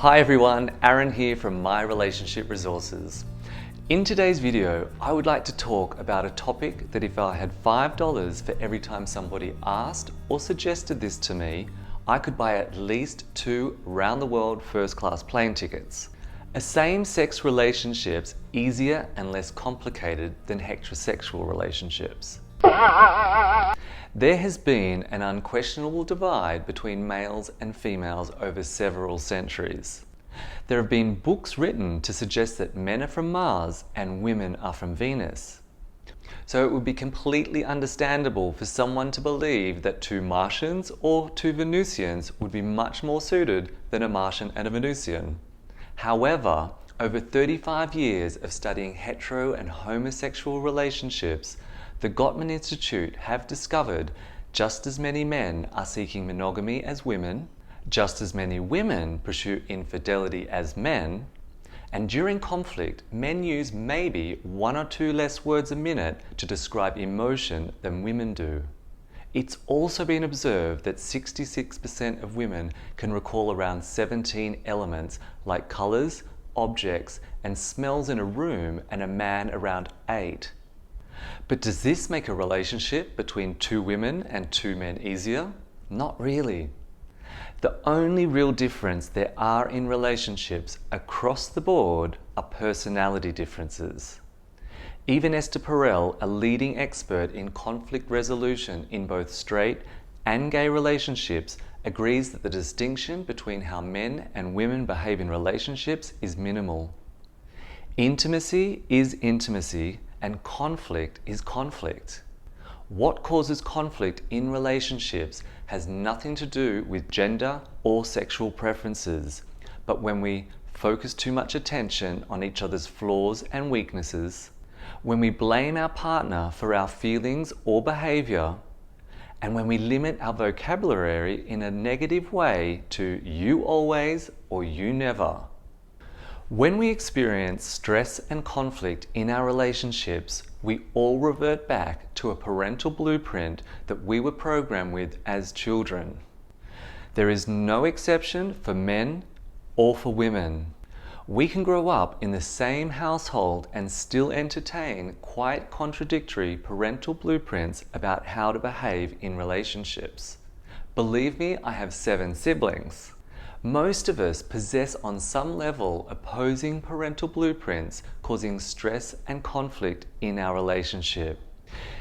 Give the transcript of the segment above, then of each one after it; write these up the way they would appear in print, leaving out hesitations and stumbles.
Hi everyone, Aaron here from My Relationship Resources. In today's video, I would like to talk about a topic that if I had $5 for every time somebody asked or suggested this to me, I could buy at least 2 round-the-world first-class plane tickets. Are same-sex relationships easier and less complicated than heterosexual relationships? There has been an unquestionable divide between males and females over several centuries. There have been books written to suggest that men are from Mars and women are from Venus. So it would be completely understandable for someone to believe that 2 Martians or 2 Venusians would be much more suited than a Martian and a Venusian. However, over 35 years of studying hetero and homosexual relationships, the Gottman Institute have discovered just as many men are seeking monogamy as women, just as many women pursue infidelity as men, and during conflict, men use maybe 1 or 2 less words a minute to describe emotion than women do. It's also been observed that 66% of women can recall around 17 elements like colors, objects, and smells in a room, and a man around 8. But does this make a relationship between 2 women and 2 men easier? Not really. The only real difference there are in relationships across the board are personality differences. Even Esther Perel, a leading expert in conflict resolution in both straight and gay relationships, agrees that the distinction between how men and women behave in relationships is minimal. Intimacy is intimacy, and conflict is conflict. What causes conflict in relationships has nothing to do with gender or sexual preferences, but when we focus too much attention on each other's flaws and weaknesses, when we blame our partner for our feelings or behavior, and when we limit our vocabulary in a negative way to "you always" or "you never." When we experience stress and conflict in our relationships, we all revert back to a parental blueprint that we were programmed with as children. There is no exception for men or for women. We can grow up in the same household and still entertain quite contradictory parental blueprints about how to behave in relationships. Believe me, I have 7 siblings. Most of us possess on some level opposing parental blueprints causing stress and conflict in our relationship.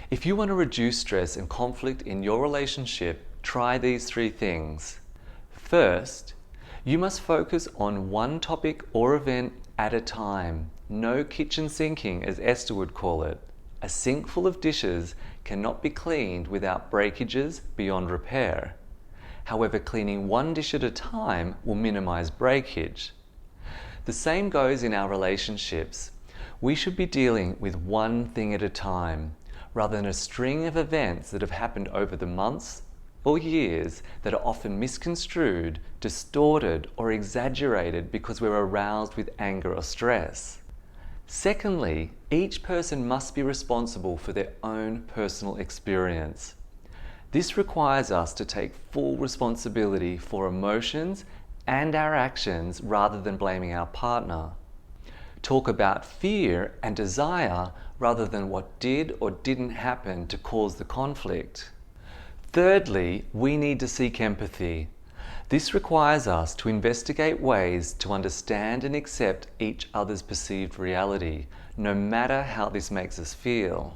If you want to reduce stress and conflict in your relationship, try these 3 things. First, you must focus on one topic or event at a time. No kitchen sinking, as Esther would call it. A sink full of dishes cannot be cleaned without breakages beyond repair. However, cleaning one dish at a time will minimize breakage. The same goes in our relationships. We should be dealing with one thing at a time, rather than a string of events that have happened over the months or years that are often misconstrued, distorted, or exaggerated because we're aroused with anger or stress. Secondly, each person must be responsible for their own personal experience. This requires us to take full responsibility for emotions and our actions rather than blaming our partner. Talk about fear and desire rather than what did or didn't happen to cause the conflict. Thirdly, we need to seek empathy. This requires us to investigate ways to understand and accept each other's perceived reality, no matter how this makes us feel.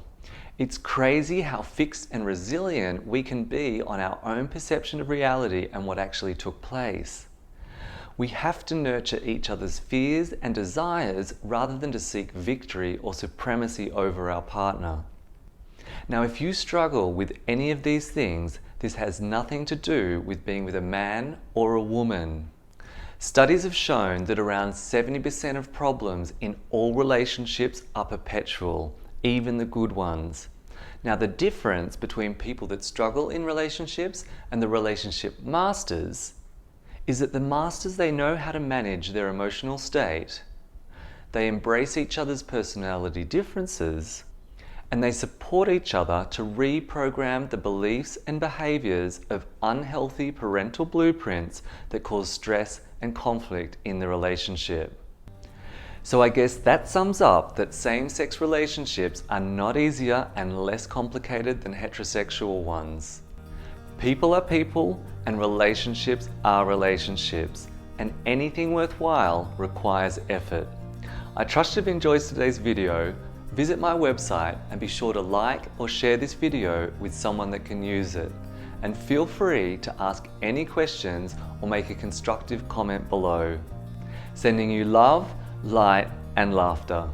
It's crazy how fixed and resilient we can be on our own perception of reality and what actually took place. We have to nurture each other's fears and desires rather than to seek victory or supremacy over our partner. Now, if you struggle with any of these things, this has nothing to do with being with a man or a woman. Studies have shown that around 70% of problems in all relationships are perpetual, even the good ones. Now, the difference between people that struggle in relationships and the relationship masters is that the masters, they know how to manage their emotional state, they embrace each other's personality differences, and they support each other to reprogram the beliefs and behaviors of unhealthy parental blueprints that cause stress and conflict in the relationship. So I guess that sums up that same-sex relationships are not easier and less complicated than heterosexual ones. People are people and relationships are relationships, and anything worthwhile requires effort. I trust you've enjoyed today's video. Visit my website and be sure to like or share this video with someone that can use it. And feel free to ask any questions or make a constructive comment below. Sending you love, light, and laughter.